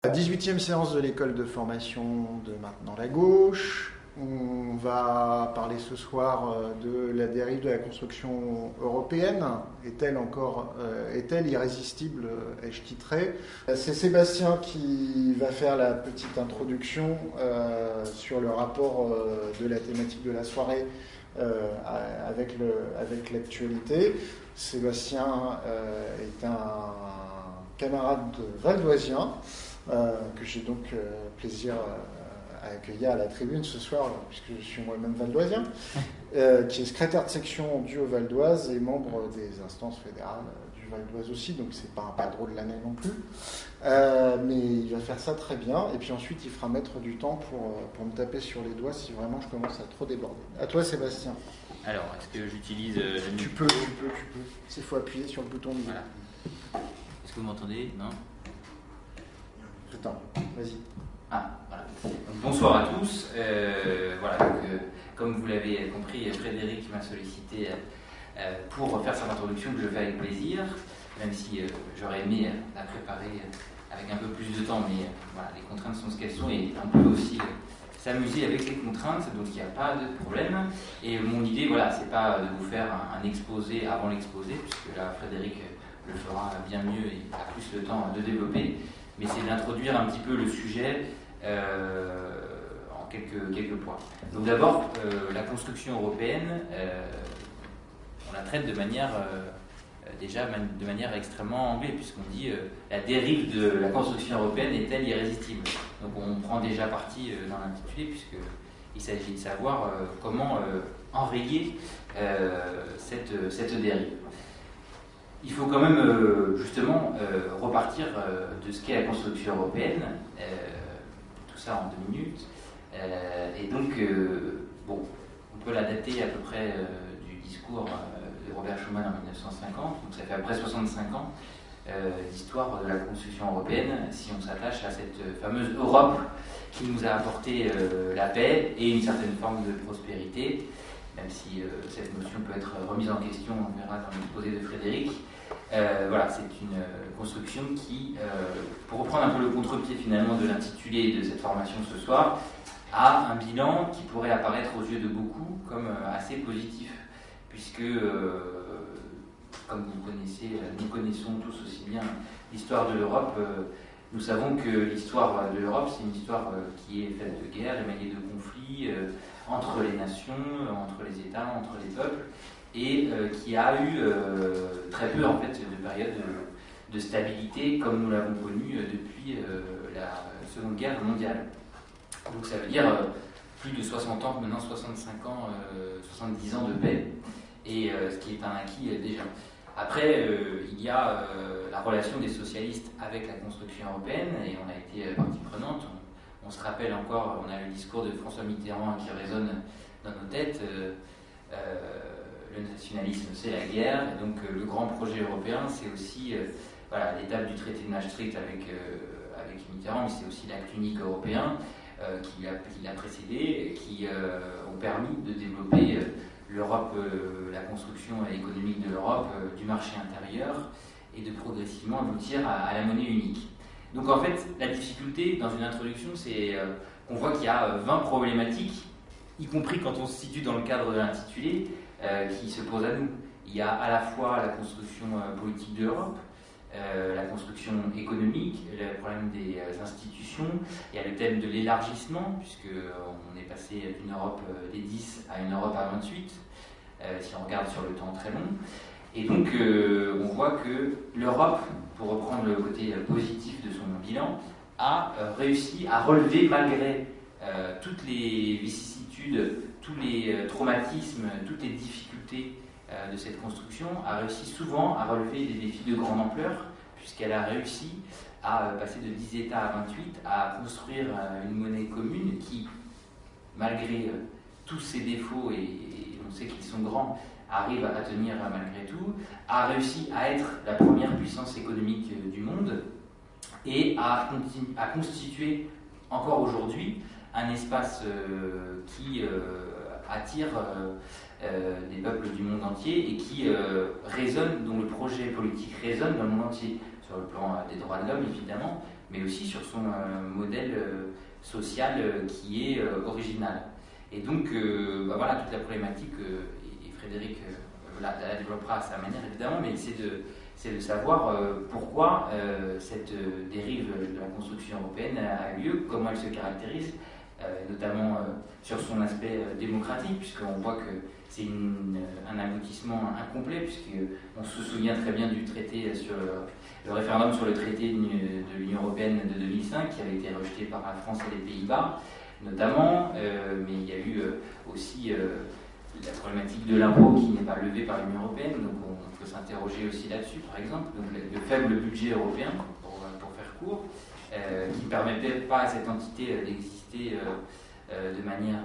La 18e séance de l'école de formation de Maintenant la gauche. On va parler ce soir de la dérive de la construction européenne. Est-elle irrésistible, ai-je titré. C'est Sébastien qui va faire la petite introduction sur le rapport de la thématique de la soirée avec l'actualité. Sébastien est un camarade valdoisien que j'ai donc plaisir à accueillir à la tribune ce soir, puisque je suis moi-même valdoisien, qui est secrétaire de section du Haut-Val d'Oise et membre des instances fédérales du Val d'Oise aussi, donc c'est pas un padreau de l'année non plus. Mais il va faire ça très bien, et puis ensuite il fera mettre du temps pour me taper sur les doigts si vraiment je commence à trop déborder. À toi Sébastien. Alors, est-ce que j'utilise Tu peux. Il faut appuyer sur le bouton de voilà. Est-ce que vous m'entendez? Non? Attends, vas-y. Ah, voilà. Donc, bonsoir à tous. Comme vous l'avez compris, Frédéric m'a sollicité pour faire cette introduction que je fais avec plaisir, même si j'aurais aimé la préparer avec un peu plus de temps, mais voilà, les contraintes sont ce qu'elles sont et on peut aussi s'amuser avec les contraintes, donc il n'y a pas de problème. Et mon idée, voilà, c'est pas de vous faire un exposé avant l'exposé, puisque là, Frédéric le fera bien mieux et a plus le temps de développer. Mais c'est d'introduire un petit peu le sujet en quelques points. Donc d'abord, la construction européenne, on la traite de manière de manière extrêmement anglaise, puisqu'on dit la dérive de la construction européenne est-elle irrésistible? Donc on prend déjà parti dans l'intitulé, puisqu'il s'agit de savoir comment enrayer cette dérive. Il faut quand même justement repartir de ce qu'est la construction européenne, tout ça en 2 minutes. Et donc, on peut l'adapter à peu près du discours de Robert Schuman en 1950, donc ça fait après 65 ans d'histoire de la construction européenne, si on s'attache à cette fameuse Europe qui nous a apporté la paix et une certaine forme de prospérité, même si cette notion peut être remise en question, on verra dans l'exposé de Frédéric. Voilà, c'est une construction qui, pour reprendre un peu le contre-pied finalement de l'intitulé de cette formation ce soir, a un bilan qui pourrait apparaître aux yeux de beaucoup comme assez positif, puisque, comme nous connaissons tous aussi bien l'histoire de l'Europe, nous savons que l'histoire de l'Europe, c'est une histoire qui est faite de guerres, émaillée de conflits entre les nations, entre les États, entre les peuples, et qui a eu très peu en fait de période de stabilité comme nous l'avons connu depuis la Seconde Guerre mondiale. Donc ça veut dire plus de 60 ans, maintenant 65 ans, 70 ans de paix, et ce qui est un acquis déjà. Après, il y a la relation des socialistes avec la construction européenne, et on a été partie prenante. On se rappelle encore, on a le discours de François Mitterrand qui résonne dans nos têtes. Le nationalisme, c'est la guerre, et donc le grand projet européen, c'est aussi l'étape du traité de Maastricht avec Mitterrand, mais c'est aussi l'acte unique européen qui l'a précédé, et qui ont permis de développer l'Europe, la construction économique de l'Europe, du marché intérieur, et de progressivement aboutir à la monnaie unique. Donc en fait, la difficulté dans une introduction, c'est qu'on voit qu'il y a 20 problématiques, y compris quand on se situe dans le cadre de l'intitulé, qui se pose à nous. Il y a à la fois la construction politique de l'Europe, la construction économique, le problème des institutions, il y a le thème de l'élargissement, puisqu'on est passé d'une Europe des 10 à une Europe à 28, si on regarde sur le temps très long. Et donc on voit que l'Europe, pour reprendre le côté positif de son bilan, a réussi à relever malgré toutes les vicissitudes, tous les traumatismes, toutes les difficultés de cette construction, a réussi souvent à relever des défis de grande ampleur, puisqu'elle a réussi à passer de 10 États à 28, à construire une monnaie commune qui, malgré tous ses défauts, et on sait qu'ils sont grands, arrive à tenir malgré tout, a réussi à être la première puissance économique du monde, et à constituer encore aujourd'hui un espace qui attire des peuples du monde entier et qui résonne, dont le projet politique résonne dans le monde entier, sur le plan des droits de l'homme évidemment, mais aussi sur son modèle social qui est original. Et donc, voilà, toute la problématique, et Frédéric la développera à sa manière évidemment, mais c'est de savoir pourquoi cette dérive de la construction européenne a lieu, comment elle se caractérise, notamment sur son aspect démocratique, puisqu'on voit que c'est un aboutissement incomplet, puisqu'on se souvient très bien du traité sur le référendum sur le traité de l'Union européenne de 2005, qui avait été rejeté par la France et les Pays-Bas, notamment, mais il y a eu aussi la problématique de l'impôt qui n'est pas levée par l'Union européenne, donc on peut s'interroger aussi là-dessus, par exemple, donc le faible budget européen, pour faire court, qui ne permettait pas à cette entité d'exister de manière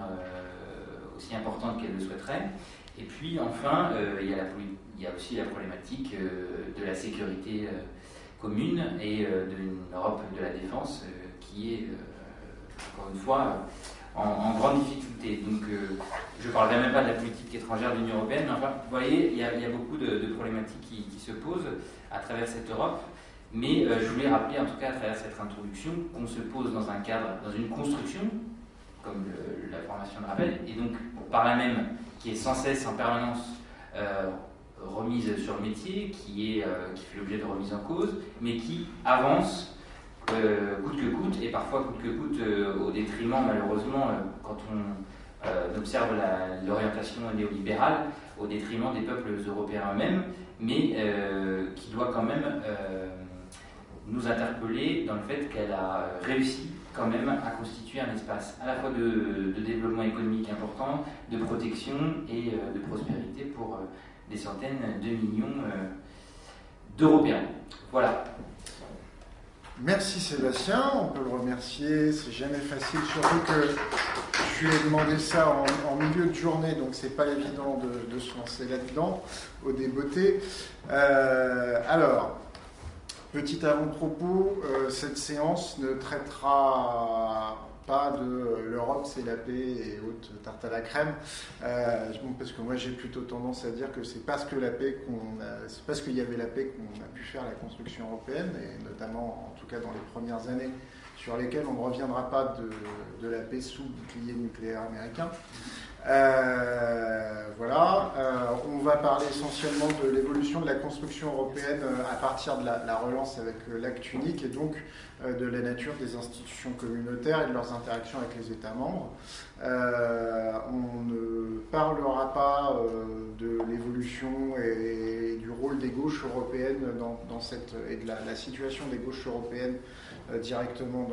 aussi importante qu'elle le souhaiterait. Et puis enfin, il y a aussi la problématique de la sécurité commune et d'une Europe de la défense qui est, encore une fois, en grande difficulté. Donc je ne parlerai même pas de la politique étrangère de l'Union européenne, mais enfin, vous voyez, il y a beaucoup de problématiques qui se posent à travers cette Europe. Mais je voulais rappeler, en tout cas à travers cette introduction, qu'on se pose dans un cadre, dans une construction, comme la formation le rappelle, et donc par là même qui est sans cesse, en permanence remise sur le métier, qui fait l'objet de remise en cause, mais qui avance coûte que coûte, et parfois coûte que coûte au détriment, malheureusement, quand on observe l'orientation néolibérale, au détriment des peuples européens eux-mêmes, mais qui doit quand même nous interpeller dans le fait qu'elle a réussi quand même à constituer un espace à la fois de développement économique important, de protection et de prospérité pour des centaines de millions d'Européens. Voilà. Merci Sébastien, on peut le remercier, c'est jamais facile, surtout que je lui ai demandé ça en milieu de journée, donc c'est pas évident de se lancer là-dedans, au débeauté. Alors, petit avant-propos, cette séance ne traitera pas de l'Europe, c'est la paix et haute tarte à la crème, parce que moi j'ai plutôt tendance à dire que c'est parce que c'est parce qu'il y avait la paix qu'on a pu faire la construction européenne, et notamment, en tout cas dans les premières années, sur lesquelles on ne reviendra pas de la paix sous bouclier nucléaire américain. Voilà, on va parler essentiellement de l'évolution de la construction européenne à partir de la relance avec l'acte unique et donc de la nature des institutions communautaires et de leurs interactions avec les États membres. On ne parlera pas de l'évolution et du rôle des gauches européennes et de la situation des gauches européennes directement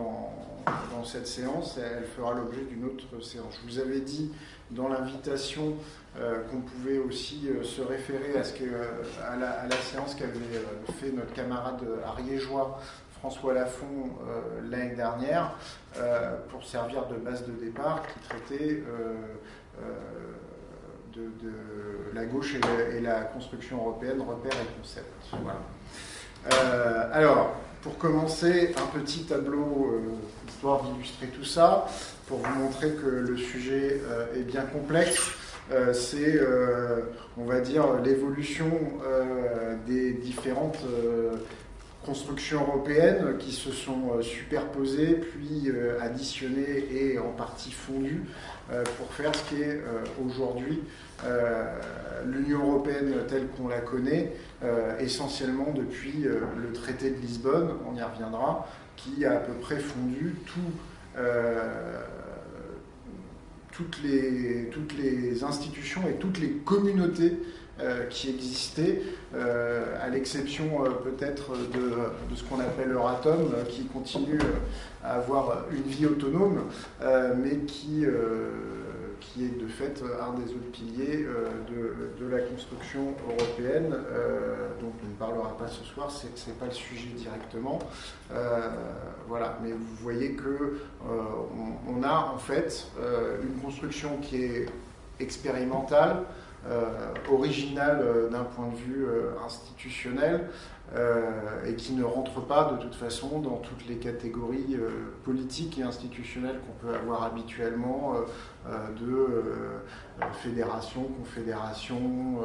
dans cette séance. Elle fera l'objet d'une autre séance. Je vous avais dit dans l'invitation qu'on pouvait aussi se référer à la séance qu'avait fait notre camarade ariégeois François Lafont l'année dernière pour servir de base de départ, qui traitait de la gauche et la construction européenne, repères et concepts. Voilà. Alors, pour commencer, un petit tableau, histoire d'illustrer tout ça, pour vous montrer que le sujet est bien complexe. C'est, on va dire, l'évolution des différentes constructions européennes qui se sont superposées, puis additionnées et en partie fondues pour faire ce qui est aujourd'hui l'Union européenne telle qu'on la connaît, essentiellement depuis le traité de Lisbonne, on y reviendra, qui a à peu près fondu toutes les institutions et toutes les communautés qui existaient, à l'exception peut-être de ce qu'on appelle Euratom, qui continue à avoir une vie autonome, mais qui est de fait un des autres piliers de la construction européenne, dont on ne parlera pas ce soir, c'est pas le sujet directement. Voilà, mais vous voyez que on a en fait une construction qui est expérimentale, originale d'un point de vue institutionnel, et qui ne rentre pas de toute façon dans toutes les catégories politiques et institutionnelles qu'on peut avoir habituellement de fédération, confédération,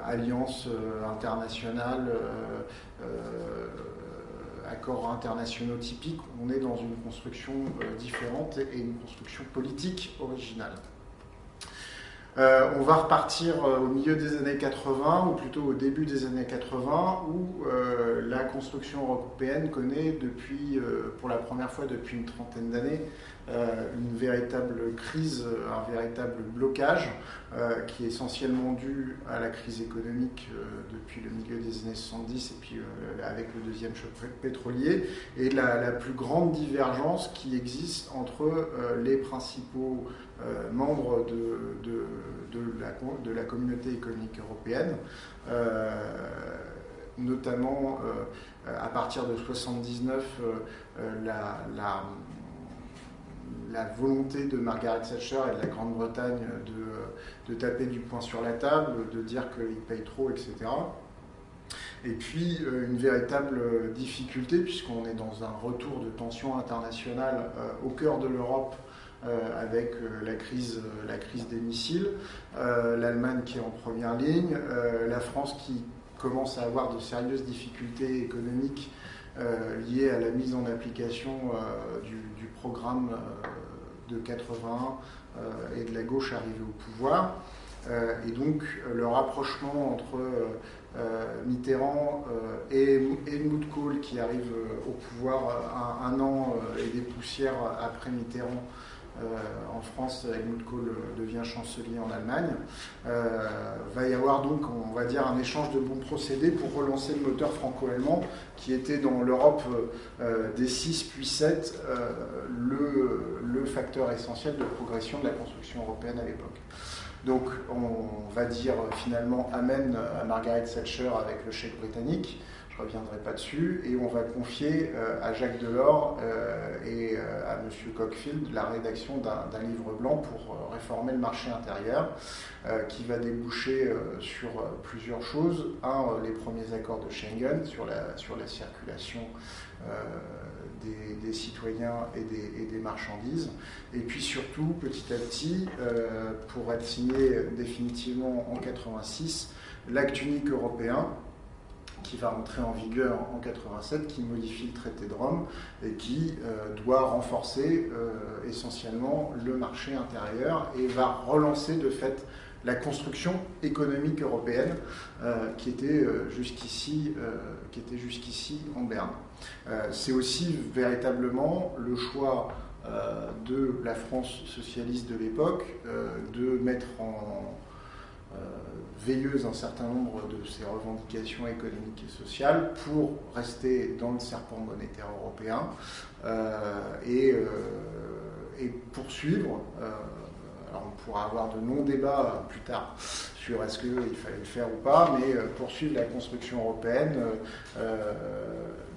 alliance internationale, accords internationaux typiques, on est dans une construction différente et une construction politique originale. On va repartir au milieu des années 80, ou plutôt au début des années 80, où la construction européenne connaît pour la première fois depuis une trentaine d'années, une véritable crise, un véritable blocage qui est essentiellement dû à la crise économique depuis le milieu des années 70 et puis avec le deuxième choc pétrolier, et la plus grande divergence qui existe entre les principaux membres de la communauté économique européenne, notamment à partir de 1979, la volonté de Margaret Thatcher et de la Grande-Bretagne de taper du poing sur la table, de dire qu'ils payent trop, etc. Et puis une véritable difficulté, puisqu'on est dans un retour de tension internationale au cœur de l'Europe, avec la crise des missiles, l'Allemagne qui est en première ligne, la France qui commence à avoir de sérieuses difficultés économiques liées à la mise en application du programme de 81 et de la gauche arrivée au pouvoir. Et donc le rapprochement entre Mitterrand et Helmut Kohl, qui arrive au pouvoir un an et des poussières après Mitterrand en France, Helmut Kohl devient chancelier en Allemagne. Va y avoir donc, on va dire, un échange de bons procédés pour relancer le moteur franco-allemand, qui était dans l'Europe des 6 puis 7 le facteur essentiel de progression de la construction européenne à l'époque. Donc on va dire finalement amen à Margaret Thatcher avec le chèque britannique, je ne reviendrai pas dessus, et on va confier à Jacques Delors et à M. Cockfield la rédaction d'un livre blanc pour réformer le marché intérieur, qui va déboucher sur plusieurs choses. Les premiers accords de Schengen sur la circulation des citoyens et des marchandises, et puis surtout, petit à petit, pour être signé définitivement en 86, l'acte unique européen, qui va entrer en vigueur en 87, qui modifie le traité de Rome et qui doit renforcer essentiellement le marché intérieur et va relancer de fait la construction économique européenne qui était jusqu'ici en berne. C'est aussi véritablement le choix de la France socialiste de l'époque de mettre en veilleuse un certain nombre de ses revendications économiques et sociales pour rester dans le serpent monétaire européen et poursuivre. Alors on pourra avoir de longs débats plus tard sur est-ce qu'il fallait le faire ou pas, mais poursuivre la construction européenne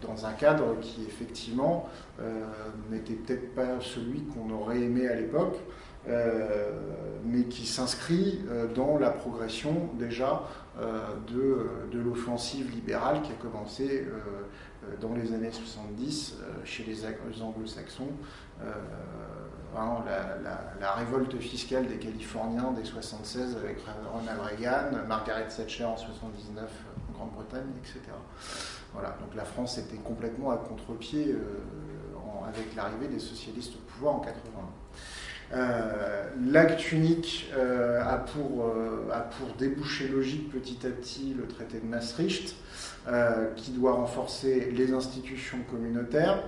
dans un cadre qui effectivement n'était peut-être pas celui qu'on aurait aimé à l'époque, mais qui s'inscrit dans la progression déjà de l'offensive libérale qui a commencé dans les années 70 chez les anglo-saxons. La révolte fiscale des Californiens dès 1976 avec Ronald Reagan, Margaret Thatcher en 1979 en Grande-Bretagne, etc. Voilà, donc la France était complètement à contre-pied avec l'arrivée des socialistes au pouvoir en 1981. L'acte unique a pour débouché logique petit à petit le traité de Maastricht, qui doit renforcer les institutions communautaires,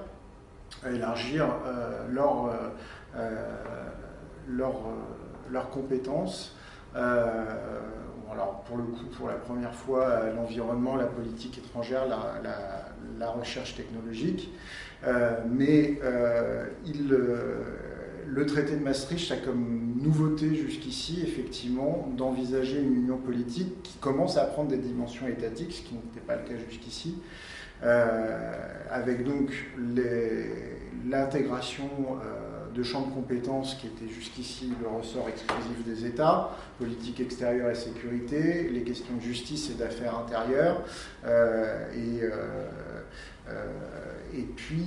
élargir leurs compétences. Alors pour le coup, pour la première fois, l'environnement, la politique étrangère, la recherche technologique, mais le traité de Maastricht a comme nouveauté jusqu'ici, effectivement, d'envisager une union politique qui commence à prendre des dimensions étatiques, ce qui n'était pas le cas jusqu'ici, avec donc l'intégration de champs de compétences qui était jusqu'ici le ressort exclusif des États, politique extérieure et sécurité, les questions de justice et d'affaires intérieures, et puis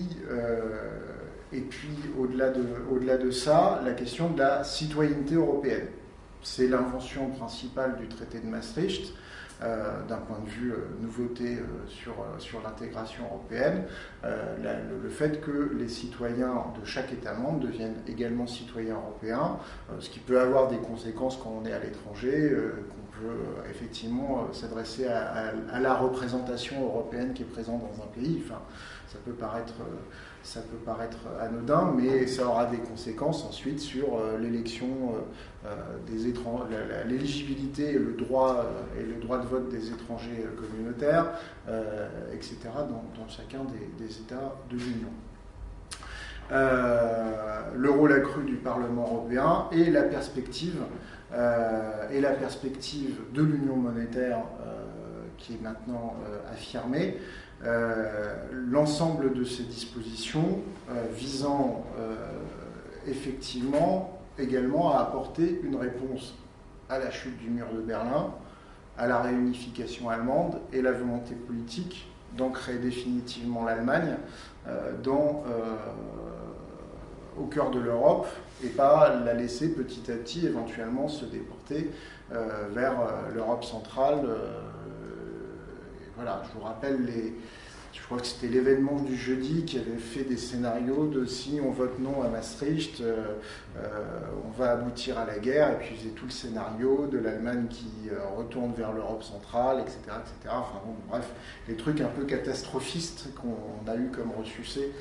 au-delà de ça, la question de la citoyenneté européenne. C'est l'invention principale du traité de Maastricht, d'un point de vue nouveauté sur l'intégration européenne, le fait que les citoyens de chaque État membre deviennent également citoyens européens, ce qui peut avoir des conséquences quand on est à l'étranger, qu'on peut effectivement s'adresser à la représentation européenne qui est présente dans un pays. Enfin, ça peut paraître anodin, mais ça aura des conséquences ensuite sur l'élection des étrangers, l'éligibilité et le droit de vote des étrangers communautaires, etc., dans chacun des États de l'Union. Le rôle accru du Parlement européen et la perspective de l'union monétaire qui est maintenant affirmée. L'ensemble de ces dispositions visant effectivement également à apporter une réponse à la chute du mur de Berlin, à la réunification allemande et la volonté politique d'ancrer définitivement l'Allemagne au cœur de l'Europe et pas la laisser petit à petit éventuellement se déporter vers l'Europe centrale. Voilà, je vous rappelle je crois que c'était l'événement du jeudi qui avait fait des scénarios de si on vote non à Maastricht, on va aboutir à la guerre, et puis c'est tout le scénario de l'Allemagne qui retourne vers l'Europe centrale, etc., etc. Enfin bon, bref, les trucs un peu catastrophistes qu'on a eu comme ressucés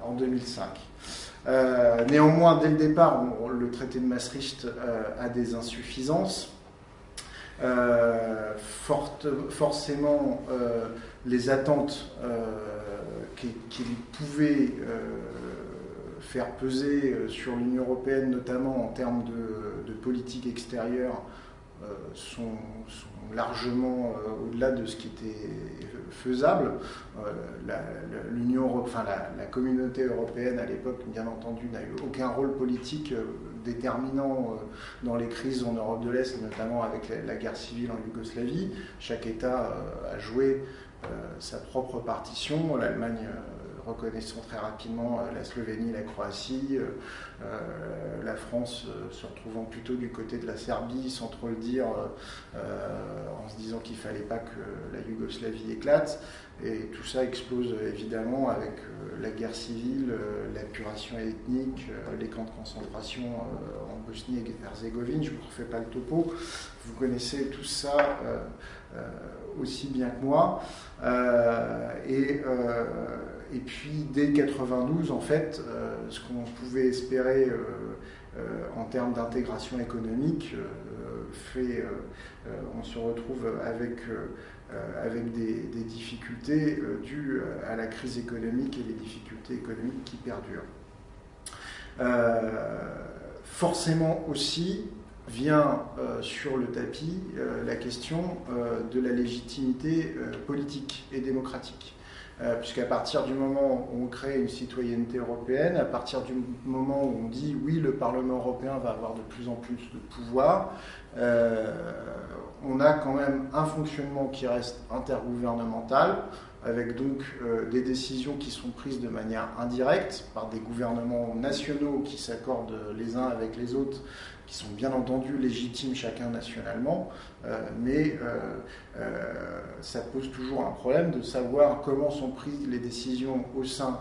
en 2005. Néanmoins, dès le départ, le traité de Maastricht a des insuffisances. Forcément, les attentes qu'il pouvait faire peser sur l'Union européenne, notamment en termes de politique extérieure, sont largement au-delà de ce qui était faisable. La communauté européenne à l'époque, bien entendu, n'a eu aucun rôle politique déterminant dans les crises en Europe de l'Est, notamment avec la guerre civile en Yougoslavie. Chaque État a joué sa propre partition. L'Allemagne reconnaissant très rapidement la Slovénie, la Croatie, la France se retrouvant plutôt du côté de la Serbie sans trop le dire, en se disant qu'il ne fallait pas que la Yougoslavie éclate. Et tout ça explose évidemment avec la guerre civile, l'épuration ethnique, les camps de concentration en Bosnie et Herzégovine. Je ne vous refais pas le topo. Vous connaissez tout ça aussi bien que moi. Et puis dès 92, en fait, ce qu'on pouvait espérer en termes d'intégration économique on se retrouve avec des difficultés dues à la crise économique et les difficultés économiques qui perdurent. Forcément aussi vient sur le tapis la question de la légitimité politique et démocratique. Puisqu'à partir du moment où on crée une citoyenneté européenne, à partir du moment où on dit oui, le Parlement européen va avoir de plus en plus de pouvoir, on a quand même un fonctionnement qui reste intergouvernemental, avec donc des décisions qui sont prises de manière indirecte par des gouvernements nationaux qui s'accordent les uns avec les autres, qui sont bien entendu légitimes chacun nationalement, mais ça pose toujours un problème de savoir comment sont prises les décisions au sein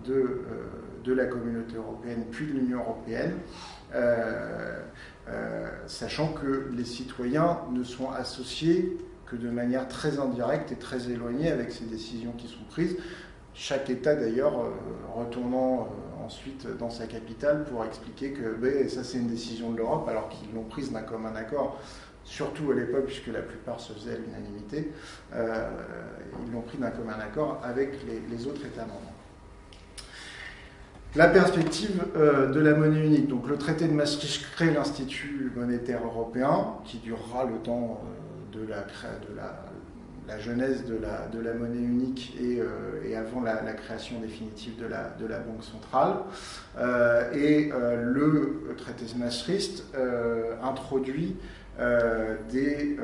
de la communauté européenne puis de l'Union européenne, sachant que les citoyens ne sont associés que de manière très indirecte et très éloignée avec ces décisions qui sont prises. Chaque État d'ailleurs retournant ensuite dans sa capitale pour expliquer que ça c'est une décision de l'Europe alors qu'ils l'ont prise d'un commun accord, surtout à l'époque puisque la plupart se faisaient à l'unanimité, ils l'ont pris d'un commun accord avec les autres États membres. La perspective de la monnaie unique. Donc le traité de Maastricht crée l'Institut monétaire européen qui durera le temps de la genèse de la monnaie unique et avant la création définitive de la Banque centrale. Le traité de Maastricht introduit des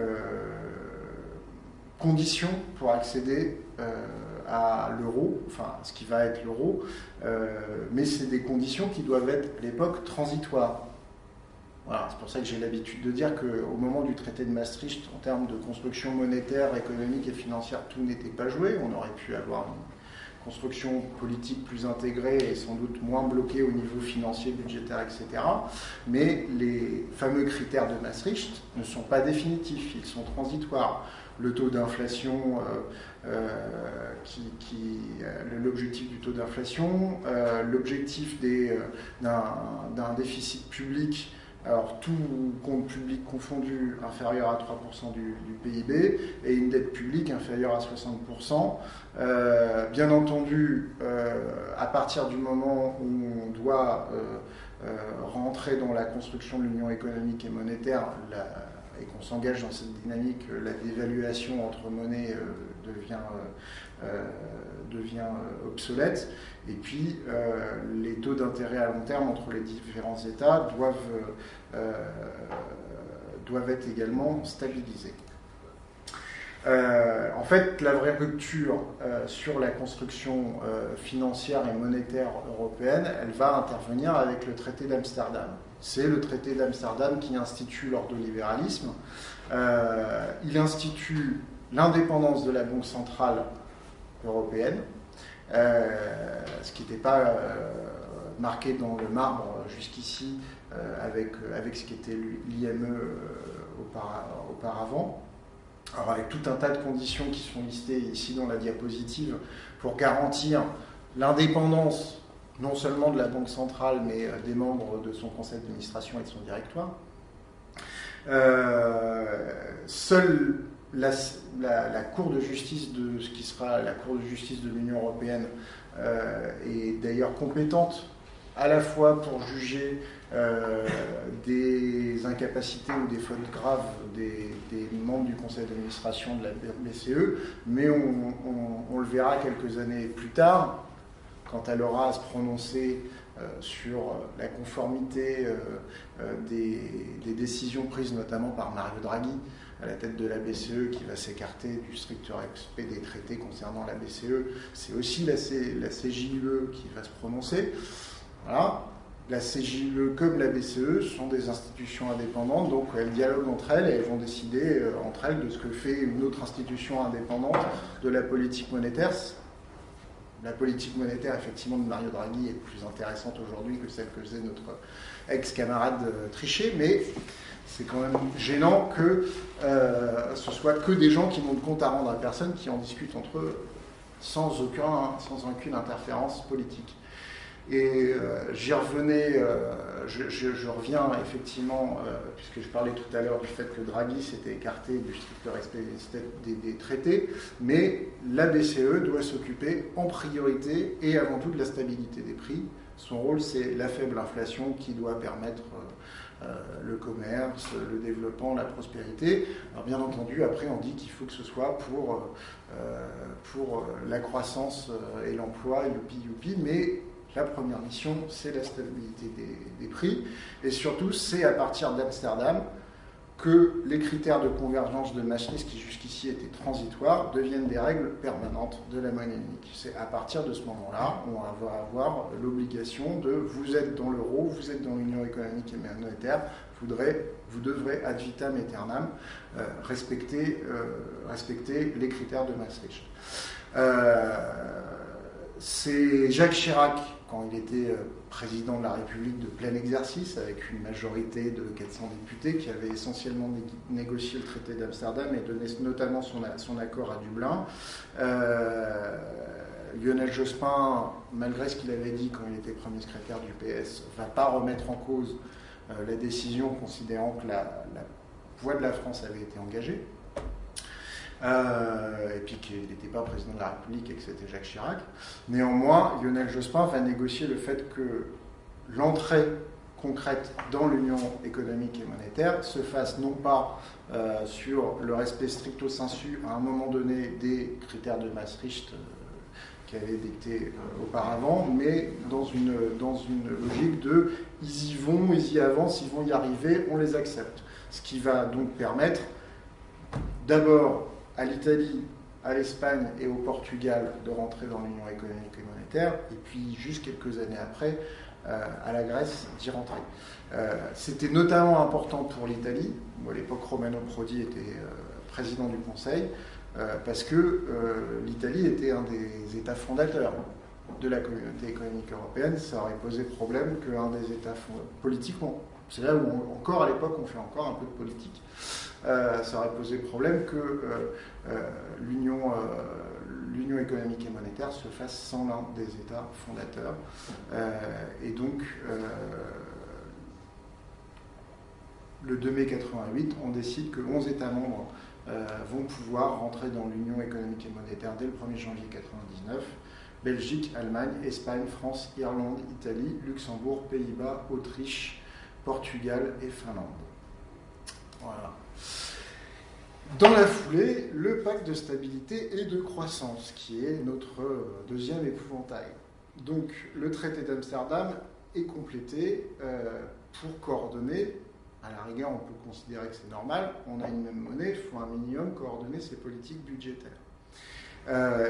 conditions pour accéder à l'euro, enfin ce qui va être l'euro, mais c'est des conditions qui doivent être à l'époque transitoires. Voilà, c'est pour ça que j'ai l'habitude de dire qu'au moment du traité de Maastricht, en termes de construction monétaire, économique et financière, tout n'était pas joué. On aurait pu avoir une construction politique plus intégrée et sans doute moins bloquée au niveau financier, budgétaire, etc. Mais les fameux critères de Maastricht ne sont pas définitifs, ils sont transitoires. Le taux d'inflation, l'objectif du taux d'inflation, l'objectif d'un déficit public, alors tout compte public confondu, inférieur à 3% du PIB, et une dette publique inférieure à 60%. Bien entendu, à partir du moment où on doit rentrer dans la construction de l'union économique et monétaire, et qu'on s'engage dans cette dynamique, la dévaluation entre monnaies devient obsolète. Et puis, les taux d'intérêt à long terme entre les différents États doivent être également stabilisés. En fait, la vraie rupture sur la construction financière et monétaire européenne, elle va intervenir avec le traité d'Amsterdam. C'est le traité d'Amsterdam qui institue l'ordolibéralisme. Il institue l'indépendance de la Banque centrale européenne, ce qui n'était pas marqué dans le marbre jusqu'ici avec ce qu'était l'IME auparavant. Alors avec tout un tas de conditions qui sont listées ici dans la diapositive pour garantir l'indépendance non seulement de la Banque centrale, mais des membres de son conseil d'administration et de son directoire. Seule la Cour de justice de ce qui sera la Cour de justice de l'Union européenne est d'ailleurs compétente à la fois pour juger des incapacités ou des fautes graves des membres du conseil d'administration de la BCE, mais on le verra quelques années plus tard, quand elle aura à se prononcer sur la conformité des décisions prises notamment par Mario Draghi à la tête de la BCE, qui va s'écarter du strict respect des traités concernant la BCE. C'est aussi la CJUE qui va se prononcer. Voilà. La CJUE comme la BCE sont des institutions indépendantes, donc elles dialoguent entre elles et elles vont décider entre elles de ce que fait une autre institution indépendante de la politique monétaire. La politique monétaire, effectivement, de Mario Draghi est plus intéressante aujourd'hui que celle que faisait notre ex-camarade Trichet, mais c'est quand même gênant que ce soit que des gens qui n'ont de compte à rendre à personne qui en discutent entre eux sans aucune interférence politique. Et j'y revenais, je reviens effectivement, puisque je parlais tout à l'heure du fait que Draghi s'était écarté du strict respect des traités, mais la BCE doit s'occuper en priorité et avant tout de la stabilité des prix. Son rôle, c'est la faible inflation qui doit permettre le commerce, le développement, la prospérité. Alors bien entendu, après on dit qu'il faut que ce soit pour la croissance et l'emploi, youpi, mais la première mission, c'est la stabilité des prix. Et surtout, c'est à partir d'Amsterdam que les critères de convergence de Maastricht, qui jusqu'ici étaient transitoires, deviennent des règles permanentes de la monnaie unique. C'est à partir de ce moment-là, on va avoir l'obligation de vous êtes dans l'euro, vous êtes dans l'Union économique et monétaire, vous devrez ad vitam aeternam respecter les critères de Maastricht. C'est Jacques Chirac, quand il était président de la République de plein exercice, avec une majorité de 400 députés, qui avait essentiellement négocié le traité d'Amsterdam et donné notamment son accord à Dublin. Lionel Jospin, malgré ce qu'il avait dit quand il était premier secrétaire du PS, ne va pas remettre en cause la décision, considérant que la voix de la France avait été engagée. Et puis qu'il n'était pas président de la République et que c'était Jacques Chirac. Néanmoins, Lionel Jospin va négocier le fait que l'entrée concrète dans l'union économique et monétaire se fasse non pas sur le respect stricto sensu à un moment donné des critères de Maastricht qui avaient dicté auparavant, mais dans une logique de ils y vont, ils y avancent, ils vont y arriver, on les accepte. Ce qui va donc permettre d'abord à l'Italie, à l'Espagne et au Portugal de rentrer dans l'Union économique et monétaire, et puis juste quelques années après, à la Grèce d'y rentrer. C'était notamment important pour l'Italie, où à l'époque Romano Prodi était président du Conseil, parce que l'Italie était un des États fondateurs de la communauté économique européenne. Ça aurait posé problème qu'un des États politiquement. C'est là où encore à l'époque on fait encore un peu de politique. Ça aurait posé problème que l'Union économique et monétaire se fasse sans l'un des États fondateurs. Et donc, le 2 mai 88, on décide que 11 États membres vont pouvoir rentrer dans l'Union économique et monétaire dès le 1er janvier 99. Belgique, Allemagne, Espagne, France, Irlande, Italie, Luxembourg, Pays-Bas, Autriche, Portugal et Finlande. Voilà. Dans la foulée, le pacte de stabilité et de croissance, qui est notre deuxième épouvantail. Donc, le traité d'Amsterdam est complété pour coordonner, à la rigueur, on peut considérer que c'est normal, on a une même monnaie, il faut un minimum coordonner ses politiques budgétaires.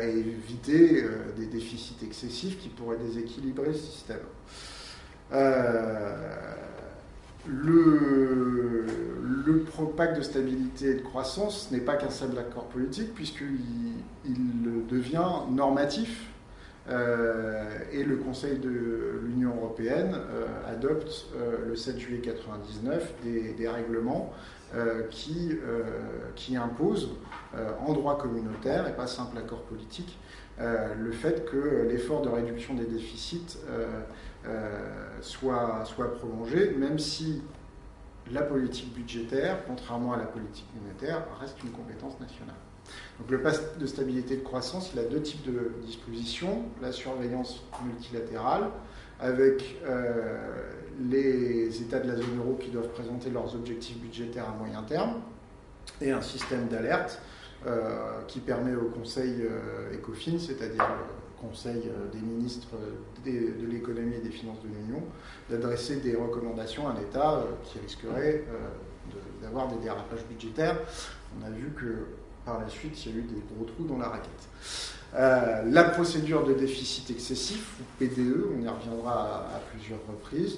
Et éviter des déficits excessifs qui pourraient déséquilibrer le système. Le pacte de stabilité et de croissance n'est pas qu'un simple accord politique, puisqu'il devient normatif, et le Conseil de l'Union européenne adopte le 7 juillet 1999 des règlements qui imposent en droit communautaire, et pas simple accord politique, le fait que l'effort de réduction des déficits soit prolongé, même si la politique budgétaire, contrairement à la politique monétaire, reste une compétence nationale. Donc le pacte de stabilité et de croissance, il a deux types de dispositions. La surveillance multilatérale, avec les États de la zone euro qui doivent présenter leurs objectifs budgétaires à moyen terme, et un système d'alerte qui permet au Conseil ECOFIN, c'est-à-dire le Conseil des ministres de l'économie et des finances de l'Union, d'adresser des recommandations à un État qui risquerait d'avoir des dérapages budgétaires. On a vu que par la suite, il y a eu des gros trous dans la raquette. La procédure de déficit excessif, ou PDE, on y reviendra à plusieurs reprises,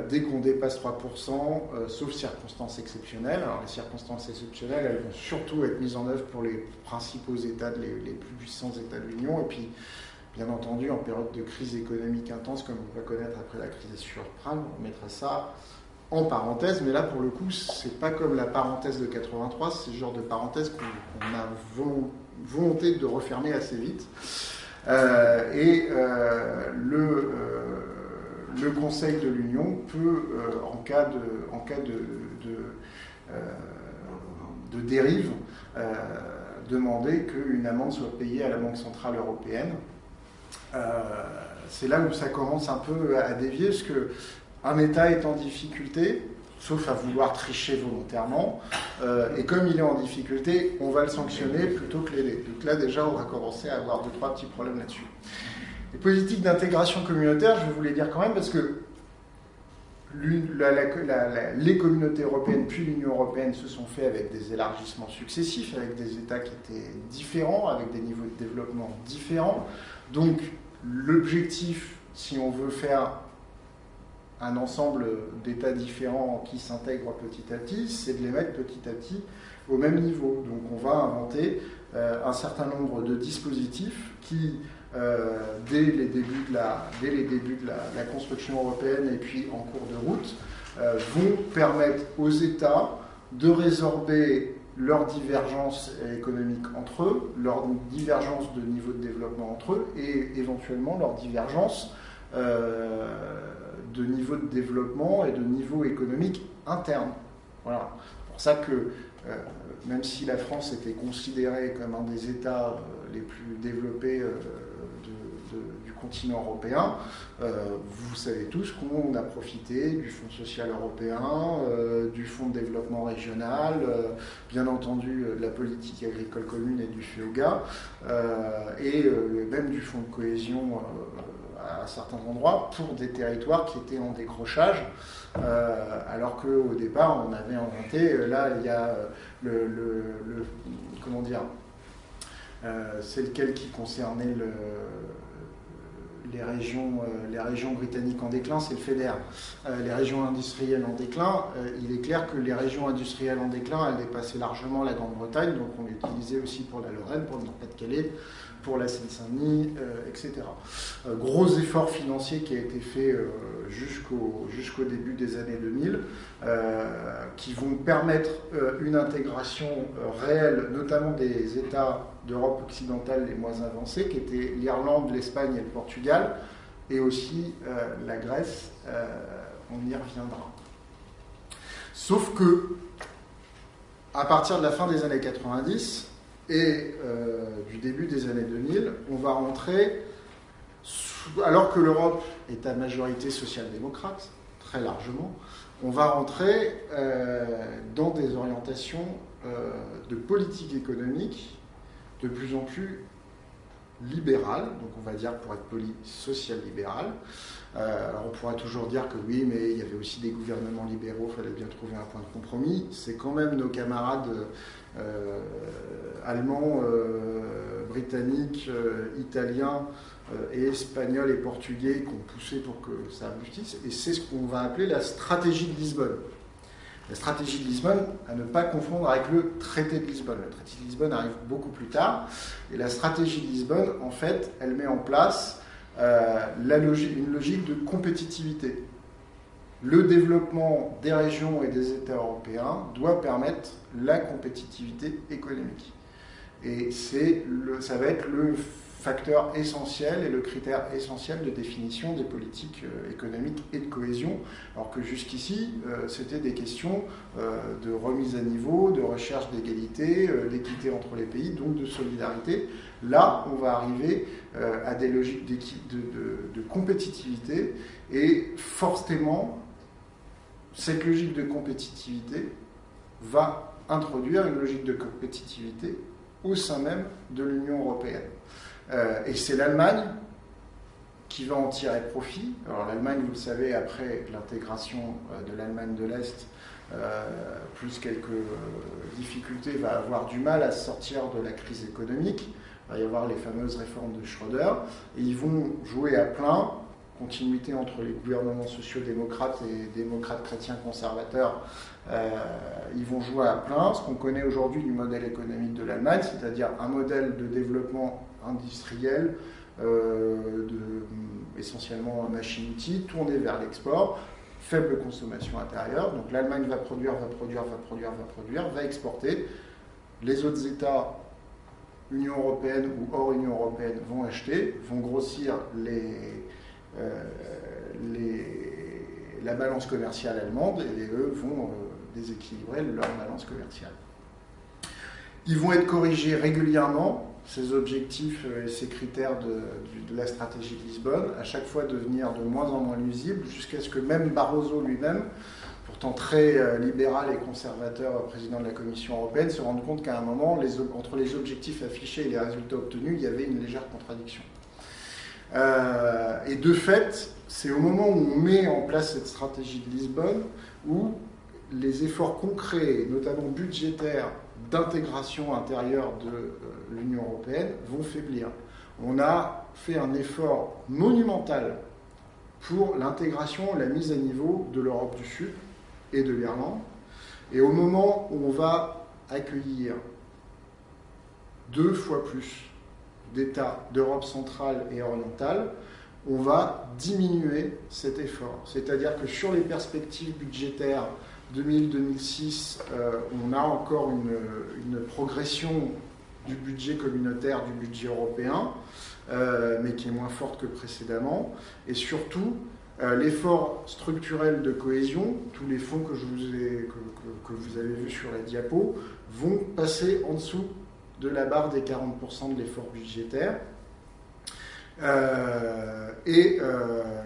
dès qu'on dépasse 3%, sauf circonstances exceptionnelles. Alors les circonstances exceptionnelles, elles vont surtout être mises en œuvre pour les principaux États, les plus puissants États de l'Union, et puis bien entendu en période de crise économique intense, comme on va connaître après la crise des subprimes, on mettra ça en parenthèse, mais là pour le coup, c'est pas comme la parenthèse de 83, c'est le genre de parenthèse qu'on a volonté de refermer assez vite. Le Conseil de l'Union peut, en cas de dérive, demander qu'une amende soit payée à la Banque Centrale Européenne. C'est là où ça commence un peu à dévier, parce qu'un État est en difficulté, sauf à vouloir tricher volontairement, et comme il est en difficulté, on va le sanctionner plutôt que l'aider. Donc là déjà, on va commencer à avoir 2-3 petits problèmes là-dessus. Les politiques d'intégration communautaire, je vais vous les dire quand même, parce que les communautés européennes puis l'Union européenne se sont faits avec des élargissements successifs, avec des États qui étaient différents, avec des niveaux de développement différents. Donc l'objectif, si on veut faire un ensemble d'États différents qui s'intègrent petit à petit, c'est de les mettre petit à petit au même niveau. Donc on va inventer un certain nombre de dispositifs qui, dès les débuts de la construction européenne et puis en cours de route, vont permettre aux États de résorber leurs divergences économiques entre eux, leurs divergences de niveau de développement entre eux, et éventuellement leurs divergences de niveau de développement et de niveau économique interne. Voilà. C'est pour ça que, même si la France était considérée comme un des États les plus développés du continent européen, vous savez tous qu'on a profité du Fonds social européen, du Fonds de développement régional, bien entendu de la politique agricole commune et du FEOGA, et même du Fonds de cohésion à certains endroits pour des territoires qui étaient en décrochage, alors qu'au départ on avait inventé, là il y a comment dire, c'est lequel qui concernait les régions britanniques en déclin, c'est le FEDER. Les régions industrielles en déclin, il est clair que les régions industrielles en déclin, elles dépassaient largement la Grande-Bretagne, donc on l'utilisait aussi pour la Lorraine, pour le Nord-Pas-de-Calais, pour la Seine-Saint-Denis, etc. Gros effort financier qui a été fait jusqu'au début des années 2000, qui vont permettre une intégration réelle, notamment des États d'Europe occidentale les moins avancés, qui étaient l'Irlande, l'Espagne et le Portugal, et aussi la Grèce, on y reviendra. Sauf que, à partir de la fin des années 90 et du début des années 2000, on va rentrer, alors que l'Europe est à majorité social-démocrate, très largement, on va rentrer dans des orientations de politique économique de plus en plus libérale, donc on va dire, pour être poli, social-libérale. Alors on pourra toujours dire que oui, mais il y avait aussi des gouvernements libéraux, il fallait bien trouver un point de compromis. C'est quand même nos camarades allemands, britanniques, italiens et espagnols et portugais qui ont poussé pour que ça aboutisse. Et c'est ce qu'on va appeler la stratégie de Lisbonne. La stratégie de Lisbonne, à ne pas confondre avec le traité de Lisbonne. Le traité de Lisbonne arrive beaucoup plus tard. Et la stratégie de Lisbonne, en fait, elle met en place une logique de compétitivité. Le développement des régions et des États européens doit permettre la compétitivité économique. Et ça va être le facteur essentiel et le critère essentiel de définition des politiques économiques et de cohésion, alors que jusqu'ici, c'était des questions de remise à niveau, de recherche d'égalité, d'équité entre les pays, donc de solidarité. Là, on va arriver à des logiques de compétitivité, et forcément, cette logique de compétitivité va introduire une logique de compétitivité au sein même de l'Union européenne. Et c'est l'Allemagne qui va en tirer profit. Alors l'Allemagne, vous le savez, après l'intégration de l'Allemagne de l'Est, plus quelques difficultés, va avoir du mal à sortir de la crise économique. Il va y avoir les fameuses réformes de Schröder, et ils vont jouer à plein, continuité entre les gouvernements sociaux-démocrates et démocrates chrétiens conservateurs, ils vont jouer à plein ce qu'on connaît aujourd'hui du modèle économique de l'Allemagne, c'est-à-dire un modèle de développement industriel, essentiellement machine-outil, tourné vers l'export, faible consommation intérieure. Donc l'Allemagne va produire, va exporter. Les autres États, Union européenne ou hors Union européenne, vont acheter, vont grossir la balance commerciale allemande, et eux vont déséquilibrer leur balance commerciale. Ils vont être corrigés régulièrement, ces objectifs et ces critères de la stratégie de Lisbonne, à chaque fois devenir de moins en moins nuisibles, jusqu'à ce que même Barroso lui-même, pourtant très libéral et conservateur, président de la Commission européenne, se rende compte qu'à un moment, entre les objectifs affichés et les résultats obtenus, il y avait une légère contradiction. Et de fait, c'est au moment où on met en place cette stratégie de Lisbonne où les efforts concrets, notamment budgétaires, d'intégration intérieure de l'Union européenne vont faiblir. On a fait un effort monumental pour l'intégration, la mise à niveau de l'Europe du Sud et de l'Irlande, et au moment où on va accueillir 2 fois plus d'États d'Europe centrale et orientale, on va diminuer cet effort. C'est-à-dire que sur les perspectives budgétaires 2000-2006, on a encore une progression du budget communautaire, du budget européen, mais qui est moins forte que précédemment. Et surtout, l'effort structurel de cohésion, tous les fonds que vous avez vus sur la diapo, vont passer en dessous de la barre des 40% de l'effort budgétaire.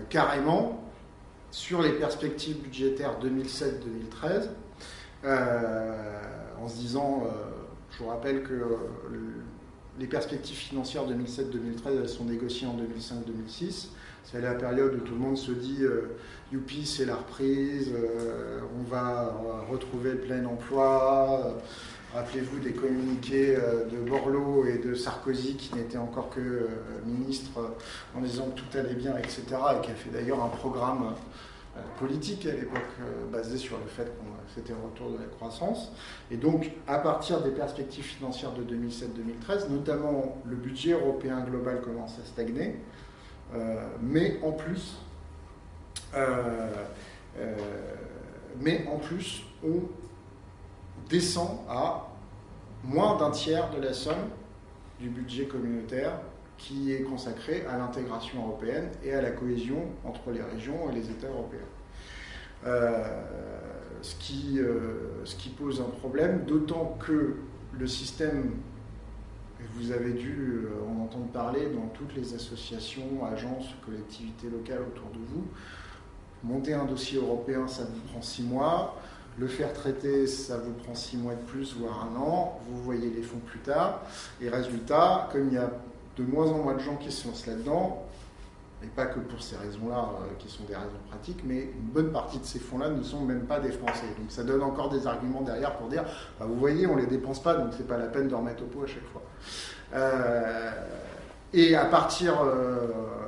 Carrément, sur les perspectives budgétaires 2007-2013, en se disant, je vous rappelle que les perspectives financières 2007-2013, elles sont négociées en 2005-2006. C'est la période où tout le monde se dit youpi, c'est la reprise, on va retrouver le plein emploi, Rappelez-vous des communiqués de Borloo et de Sarkozy qui n'étaient encore que ministres en disant que tout allait bien, etc. Et qui a fait d'ailleurs un programme politique à l'époque basé sur le fait que c'était un retour de la croissance. Et donc, à partir des perspectives financières de 2007-2013, notamment le budget européen global commence à stagner, mais en plus, on descend à moins d'un tiers de la somme du budget communautaire qui est consacré à l'intégration européenne et à la cohésion entre les régions et les États européens. Ce qui pose un problème, d'autant que le système, et vous avez dû en entendre parler dans toutes les associations, agences, collectivités locales autour de vous, monter un dossier européen, ça vous prend 6 mois. Le faire traiter, ça vous prend 6 mois de plus, voire 1 an. Vous voyez les fonds plus tard. Et résultat, comme il y a de moins en moins de gens qui se lancent là-dedans, et pas que pour ces raisons-là, qui sont des raisons pratiques, mais une bonne partie de ces fonds-là ne sont même pas des Français. Donc ça donne encore des arguments derrière pour dire, bah, vous voyez, on ne les dépense pas, donc c'est pas la peine de remettre au pot à chaque fois. Et à partir,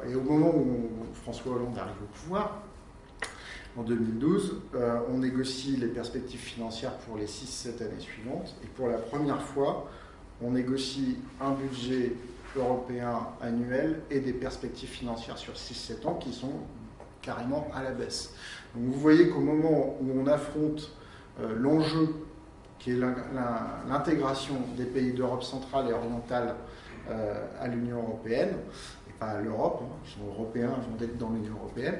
et au moment où François Hollande arrive au pouvoir, en 2012, on négocie les perspectives financières pour les 6-7 années suivantes. Et pour la première fois, on négocie un budget européen annuel et des perspectives financières sur 6-7 ans qui sont carrément à la baisse. Donc vous voyez qu'au moment où on affronte l'enjeu qui est l'intégration des pays d'Europe centrale et orientale à l'Union européenne, pas à l'Europe, ils sont européens avant d'être dans l'Union européenne,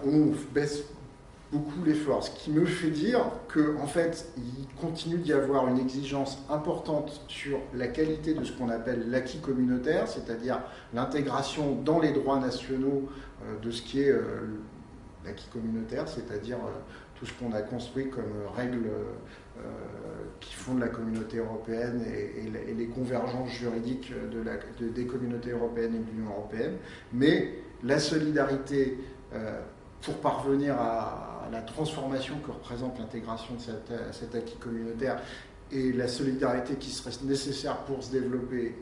on baisse beaucoup l'effort. Ce qui me fait dire qu'en fait, il continue d'y avoir une exigence importante sur la qualité de ce qu'on appelle l'acquis communautaire, c'est-à-dire l'intégration dans les droits nationaux de ce qui est l'acquis communautaire, c'est-à-dire tout ce qu'on a construit comme règles qui fondent la communauté européenne et les convergences juridiques des communautés européennes et de l'Union européenne, mais la solidarité pour parvenir à la transformation que représente l'intégration de cet acquis communautaire et la solidarité qui serait nécessaire pour se développer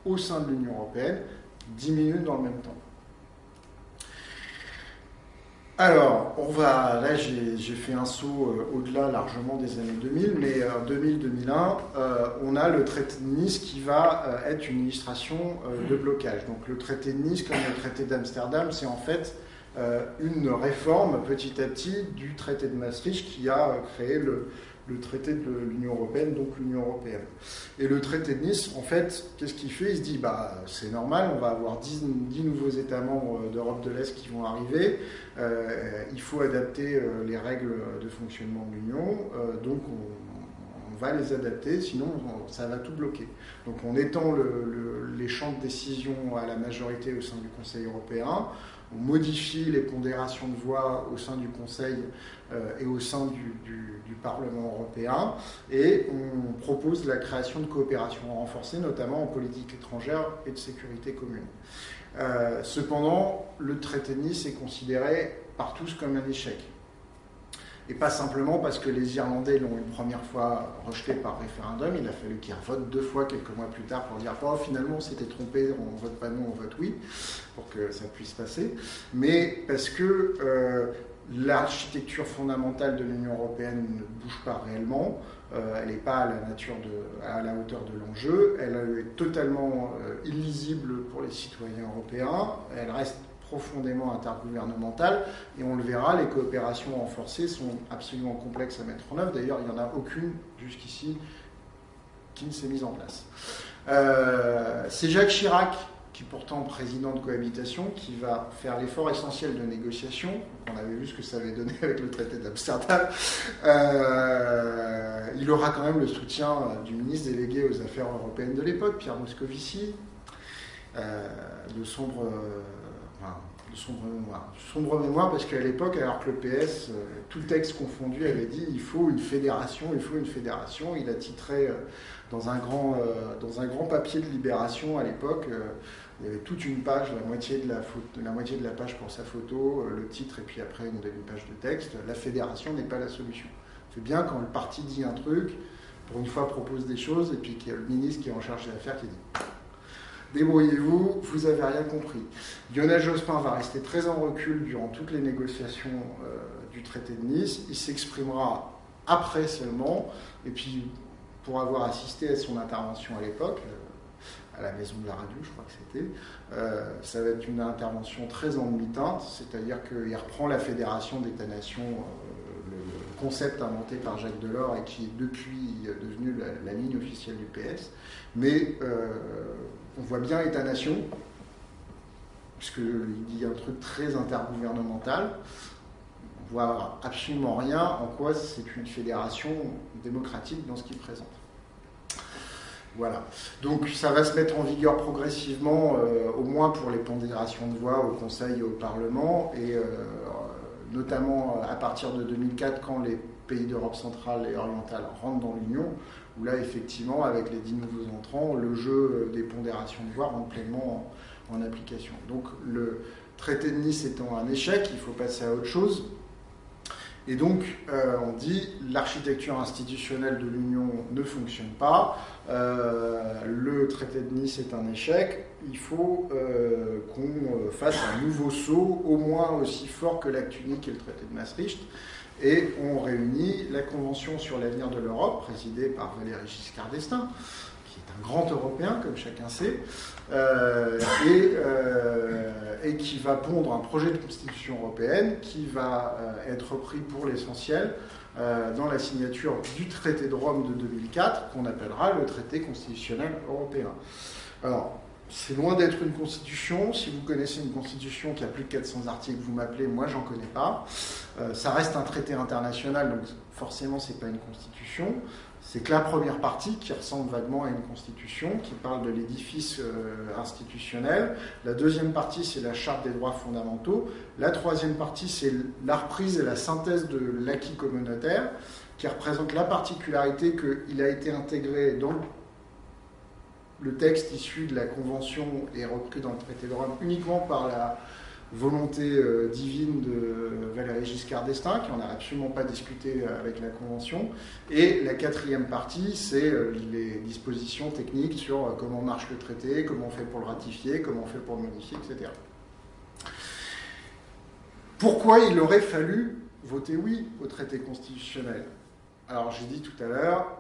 au sein de l'Union européenne diminue dans le même temps. Alors, là j'ai fait un saut au-delà largement des années 2000, mais en 2000-2001, on a le traité de Nice qui va être une illustration de blocage. Donc le traité de Nice, comme le traité d'Amsterdam, c'est en fait une réforme petit à petit du traité de Maastricht qui a créé le traité de l'Union européenne, donc l'Union européenne. Et le traité de Nice, en fait, qu'est-ce qu'il fait ? Il se dit, bah, c'est normal, on va avoir 10 nouveaux États membres d'Europe de l'Est qui vont arriver, il faut adapter les règles de fonctionnement de l'Union, donc on va les adapter, sinon ça va tout bloquer. Donc on étend les champs de décision à la majorité au sein du Conseil européen, on modifie les pondérations de voix au sein du Conseil et au sein du Parlement européen, et on propose la création de coopérations renforcées, notamment en politique étrangère et de sécurité commune. Cependant, le traité de Nice est considéré par tous comme un échec. Et pas simplement parce que les Irlandais l'ont une première fois rejeté par référendum, il a fallu qu'ils revotent 2 fois quelques mois plus tard pour dire « Oh, finalement, on s'était trompé, on vote pas non, on vote oui », pour que ça puisse passer. Mais parce que l'architecture fondamentale de l'Union européenne ne bouge pas réellement, elle n'est pas à la hauteur de l'enjeu, elle est totalement illisible pour les citoyens européens, elle reste profondément intergouvernementale, et on le verra, les coopérations renforcées sont absolument complexes à mettre en œuvre. D'ailleurs, il n'y en a aucune jusqu'ici qui ne s'est mise en place. C'est Jacques Chirac, qui est pourtant président de cohabitation, qui va faire l'effort essentiel de négociation. On avait vu ce que ça avait donné avec le traité d'Amsterdam. Il aura quand même le soutien du ministre délégué aux affaires européennes de l'époque, Pierre Moscovici, de sombre mémoire, parce qu'à l'époque, alors que le PS, tout texte confondu, avait dit il faut une fédération. Il a titré dans un grand papier de Libération à l'époque, il y avait toute une page, la moitié de la page pour sa photo, le titre, et puis après une page de texte. La fédération n'est pas la solution. C'est bien quand le parti dit un truc, pour une fois, propose des choses, et puis qu'il y a le ministre qui est en charge des affaires qui dit « Débrouillez-vous, vous n'avez rien compris ». Lionel Jospin va rester très en recul durant toutes les négociations du traité de Nice. Il s'exprimera après seulement, et puis pour avoir assisté à son intervention à l'époque, à la Maison de la Radio, je crois que c'était, ça va être une intervention très en demi-teinte, c'est-à-dire qu'il reprend la Fédération d'États-nations, le concept inventé par Jacques Delors et qui est depuis devenu la ligne officielle du PS, mais on voit bien État-nation, puisqu'il dit un truc très intergouvernemental. On voit absolument rien en quoi c'est une fédération démocratique dans ce qu'il présente. Voilà. Donc ça va se mettre en vigueur progressivement, au moins pour les pondérations de voix au Conseil et au Parlement, et notamment à partir de 2004, quand les pays d'Europe centrale et orientale rentrent dans l'Union, où là, effectivement, avec les 10 nouveaux entrants, le jeu des pondérations de voix rentre pleinement en application. Donc le traité de Nice étant un échec, il faut passer à autre chose. Et donc, on dit l'architecture institutionnelle de l'Union ne fonctionne pas, le traité de Nice est un échec, il faut qu'on fasse un nouveau saut, au moins aussi fort que l'acte unique et le traité de Maastricht, et on réunit la Convention sur l'avenir de l'Europe, présidée par Valéry Giscard d'Estaing, qui est un grand Européen, comme chacun sait, et qui va pondre un projet de constitution européenne qui va être repris pour l'essentiel dans la signature du traité de Rome de 2004, qu'on appellera le traité constitutionnel européen. Alors, c'est loin d'être une constitution. Si vous connaissez une constitution qui a plus de 400 articles, vous m'appelez, moi j'en connais pas. Ça reste un traité international, donc forcément c'est pas une constitution. C'est que la première partie, qui ressemble vaguement à une constitution, qui parle de l'édifice institutionnel. La deuxième partie, c'est la charte des droits fondamentaux. La troisième partie, c'est la reprise et la synthèse de l'acquis communautaire, qui représente la particularité qu'il a été intégré dans le texte issu de la Convention et repris dans le traité de Rome uniquement par la volonté divine de Valéry Giscard d'Estaing, qui n'en a absolument pas discuté avec la Convention. Et la quatrième partie, c'est les dispositions techniques sur comment marche le traité, comment on fait pour le ratifier, comment on fait pour le modifier, etc. Pourquoi il aurait fallu voter oui au traité constitutionnel? Alors, j'ai dit tout à l'heure,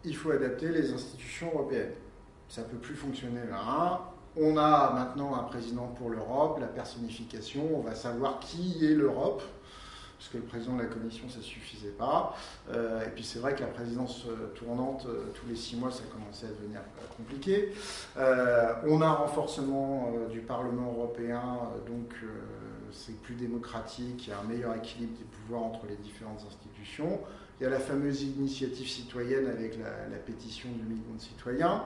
il faut adapter les institutions européennes. Ça ne peut plus fonctionner là. On a maintenant un président pour l'Europe, la personnification, on va savoir qui est l'Europe, parce que le président de la Commission, ça ne suffisait pas. Et puis c'est vrai que la présidence tournante, tous les 6 mois, ça commençait à devenir compliqué. On a un renforcement du Parlement européen, donc c'est plus démocratique, il y a un meilleur équilibre des pouvoirs entre les différentes institutions. Il y a la fameuse initiative citoyenne avec la pétition du million de citoyens.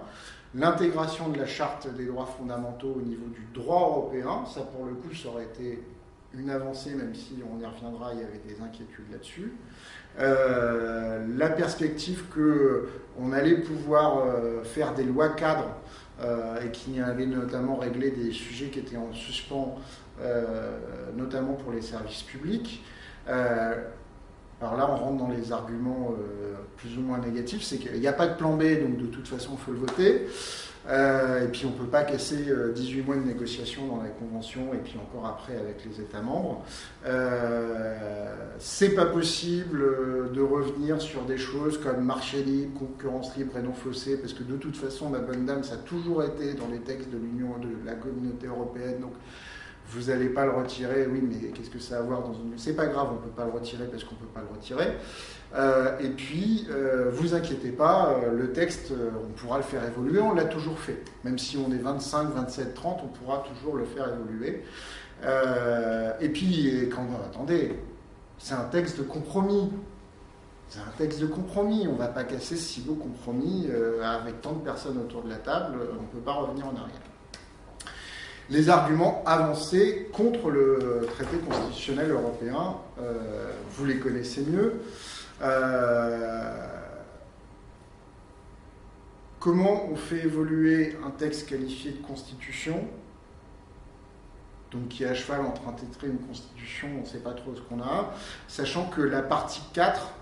L'intégration de la charte des droits fondamentaux au niveau du droit européen, ça pour le coup, ça aurait été une avancée, même si on y reviendra, il y avait des inquiétudes là-dessus. La perspective qu'on allait pouvoir faire des lois cadres et qui allaient notamment régler des sujets qui étaient en suspens, notamment pour les services publics. Alors là, on rentre dans les arguments plus ou moins négatifs, c'est qu'il n'y a pas de plan B, donc de toute façon, il faut le voter. Et puis, on ne peut pas casser 18 mois de négociation dans la Convention, et puis encore après avec les États membres. C'est pas possible de revenir sur des choses comme marché libre, concurrence libre et non faussée, parce que de toute façon, ma bonne dame, ça a toujours été dans les textes de l'Union, de la communauté européenne, donc vous n'allez pas le retirer, oui, mais qu'est-ce que ça a à voir dans une... C'est pas grave, on ne peut pas le retirer parce qu'on ne peut pas le retirer. Et puis, vous inquiétez pas, le texte, on pourra le faire évoluer, on l'a toujours fait. Même si on est 25, 27, 30, on pourra toujours le faire évoluer. Et puis, attendez, c'est un texte de compromis. C'est un texte de compromis, on ne va pas casser ce si beau compromis avec tant de personnes autour de la table, on ne peut pas revenir en arrière. Les arguments avancés contre le traité constitutionnel européen, vous les connaissez mieux. Comment on fait évoluer un texte qualifié de constitution, donc qui est à cheval entre intégrer une constitution, on ne sait pas trop ce qu'on a, sachant que la partie 4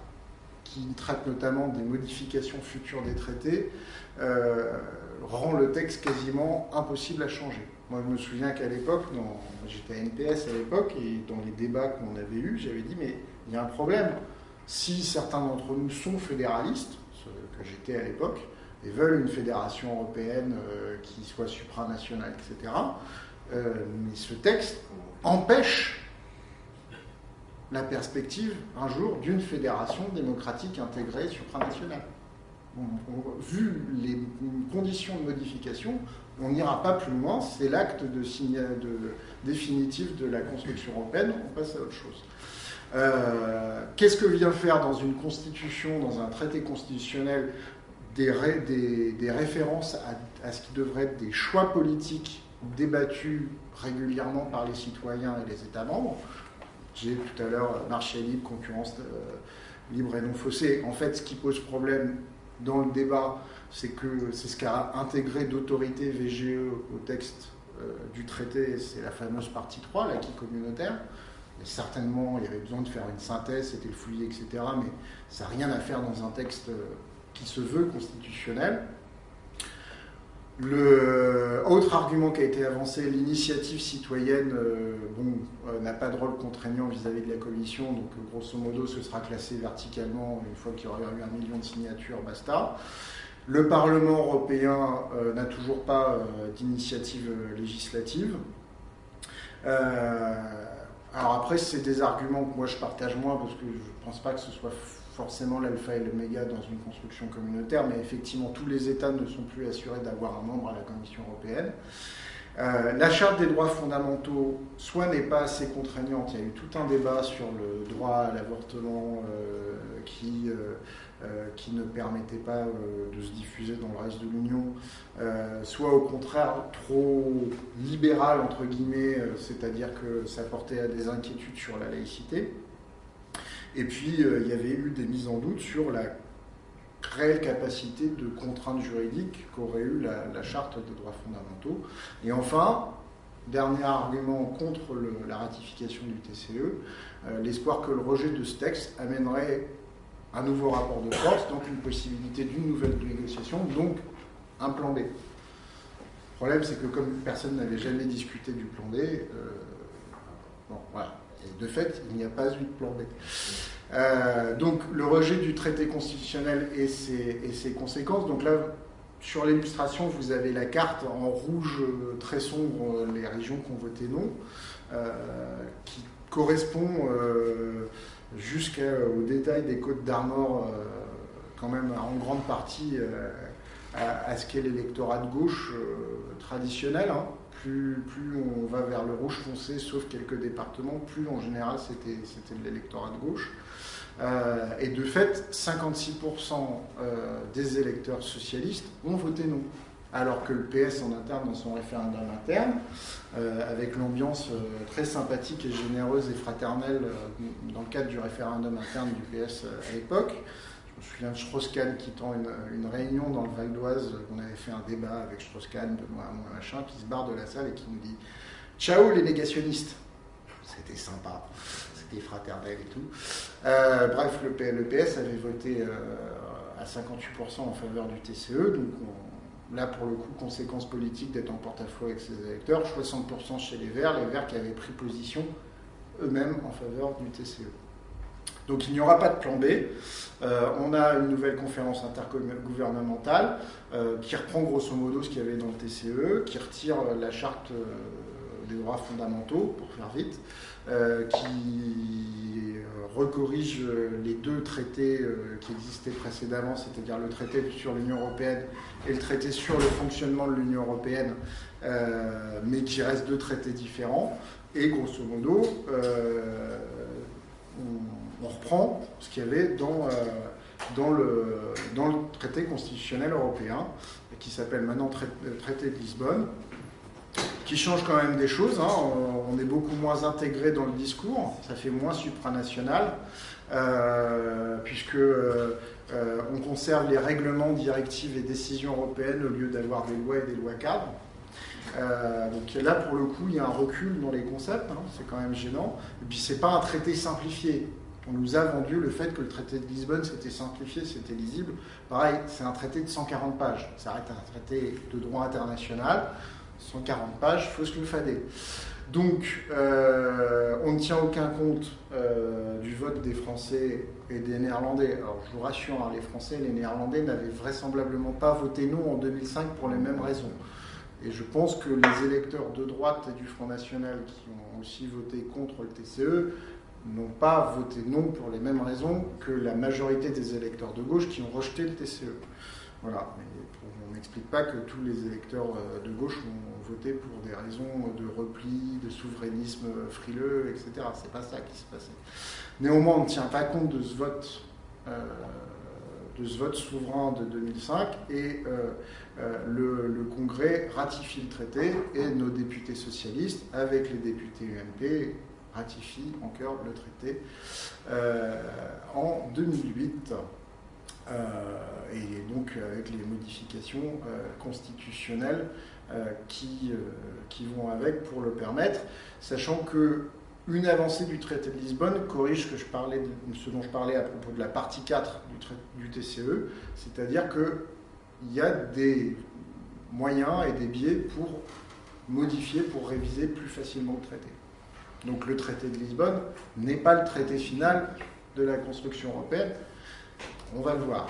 qui traite notamment des modifications futures des traités, rend le texte quasiment impossible à changer. Moi, je me souviens qu'à l'époque, j'étais à NPS à l'époque, et dans les débats qu'on avait eus, j'avais dit, mais il y a un problème. Si certains d'entre nous sont fédéralistes, ce que j'étais à l'époque, et veulent une fédération européenne qui soit supranationale, etc., mais ce texte empêche la perspective, un jour, d'une fédération démocratique intégrée supranationale. Vu les conditions de modification, on n'ira pas plus loin, c'est l'acte définitif de la construction européenne, on passe à autre chose. Qu'est-ce que vient faire dans une constitution, dans un traité constitutionnel, des références à ce qui devrait être des choix politiques débattus régulièrement par les citoyens et les États membres? J'ai tout à l'heure marché libre, concurrence libre et non faussée. En fait, ce qui pose problème dans le débat, c'est que c'est ce qu'a intégré d'autorité VGE au texte du traité, c'est la fameuse partie 3, l'acquis communautaire. Et certainement, il y avait besoin de faire une synthèse, c'était le fouillis, etc. Mais ça n'a rien à faire dans un texte qui se veut constitutionnel. Le autre argument qui a été avancé, l'initiative citoyenne n'a pas de rôle contraignant vis-à-vis de la Commission, donc grosso modo ce sera classé verticalement une fois qu'il y aura eu 1 million de signatures, basta. Le Parlement européen n'a toujours pas d'initiative législative. Alors après, c'est des arguments que moi je partage moins parce que je ne pense pas que ce soit forcément l'alpha et l'oméga dans une construction communautaire, mais effectivement tous les États ne sont plus assurés d'avoir un membre à la Commission européenne. La Charte des droits fondamentaux, soit n'est pas assez contraignante, il y a eu tout un débat sur le droit à l'avortement qui ne permettait pas de se diffuser dans le reste de l'Union, soit au contraire trop libéral, entre guillemets, c'est-à-dire que ça portait à des inquiétudes sur la laïcité. Et puis, il y avait eu des mises en doute sur la réelle capacité de contrainte juridique qu'aurait eu la Charte des droits fondamentaux. Et enfin, dernier argument contre la ratification du TCE, l'espoir que le rejet de ce texte amènerait un nouveau rapport de force, donc une possibilité d'une nouvelle négociation, donc un plan B. Le problème, c'est que comme personne n'avait jamais discuté du plan B, bon, voilà. Et de fait, il n'y a pas eu de plan B. Donc le rejet du traité constitutionnel et ses conséquences. Donc là, sur l'illustration, vous avez la carte en rouge très sombre, les régions qui ont voté non, qui correspond jusqu'au détail des Côtes d'Armor, quand même en grande partie à ce qu'est l'électorat de gauche traditionnel. Hein. Plus on va vers le rouge foncé, sauf quelques départements, plus en général c'était de l'électorat de gauche. Et de fait, 56% des électeurs socialistes ont voté non. Alors que le PS en interne, dans son référendum interne, avec l'ambiance très sympathique et généreuse et fraternelle dans le cadre du référendum interne du PS à l'époque, je me souviens de Strauss-Kahn quittant une réunion dans le Val d'Oise, on avait fait un débat avec Strauss-Kahn, Benoît machin, qui se barre de la salle et qui nous dit « Ciao les négationnistes !» C'était sympa, c'était fraternel et tout. Bref, le PS avait voté à 58% en faveur du TCE, donc là pour le coup, conséquence politique d'être en porte-à-faux avec ses électeurs, 60% chez les Verts qui avaient pris position eux-mêmes en faveur du TCE. Donc il n'y aura pas de plan B. On a une nouvelle conférence intergouvernementale qui reprend grosso modo ce qu'il y avait dans le TCE, qui retire la charte des droits fondamentaux, pour faire vite, qui recorrige les deux traités qui existaient précédemment, c'est-à-dire le traité sur l'Union européenne et le traité sur le fonctionnement de l'Union européenne, mais qui restent deux traités différents. Et grosso modo, on reprend ce qu'il y avait dans le traité constitutionnel européen, qui s'appelle maintenant traité de Lisbonne, qui change quand même des choses. Hein. On est beaucoup moins intégré dans le discours, ça fait moins supranational, puisque on conserve les règlements, directives et décisions européennes au lieu d'avoir des lois et des lois cadres. Donc là, pour le coup, il y a un recul dans les concepts, hein, c'est quand même gênant. Et puis, c'est pas un traité simplifié. On nous a vendu le fait que le traité de Lisbonne c'était simplifié, c'était lisible. Pareil, c'est un traité de 140 pages. Ça reste un traité de droit international. 140 pages, faut se le fader. Donc, on ne tient aucun compte du vote des Français et des Néerlandais. Alors, je vous rassure, hein, les Français et les Néerlandais n'avaient vraisemblablement pas voté non en 2005 pour les mêmes raisons. Et je pense que les électeurs de droite et du Front National qui ont aussi voté contre le TCE n'ont pas voté non pour les mêmes raisons que la majorité des électeurs de gauche qui ont rejeté le TCE. Voilà. Mais on n'explique pas que tous les électeurs de gauche ont voté pour des raisons de repli, de souverainisme frileux, etc. C'est pas ça qui se passait. Néanmoins, on ne tient pas compte de ce vote souverain de 2005 et le Congrès ratifie le traité et nos députés socialistes, avec les députés UMP, ratifient encore le traité en 2008. Et donc avec les modifications constitutionnelles qui vont avec pour le permettre, sachant que une avancée du traité de Lisbonne corrige ce dont je parlais à propos de la partie 4 du TCE, c'est-à-dire qu'il y a des moyens et des biais pour modifier, pour réviser plus facilement le traité. Donc le traité de Lisbonne n'est pas le traité final de la construction européenne. On va le voir.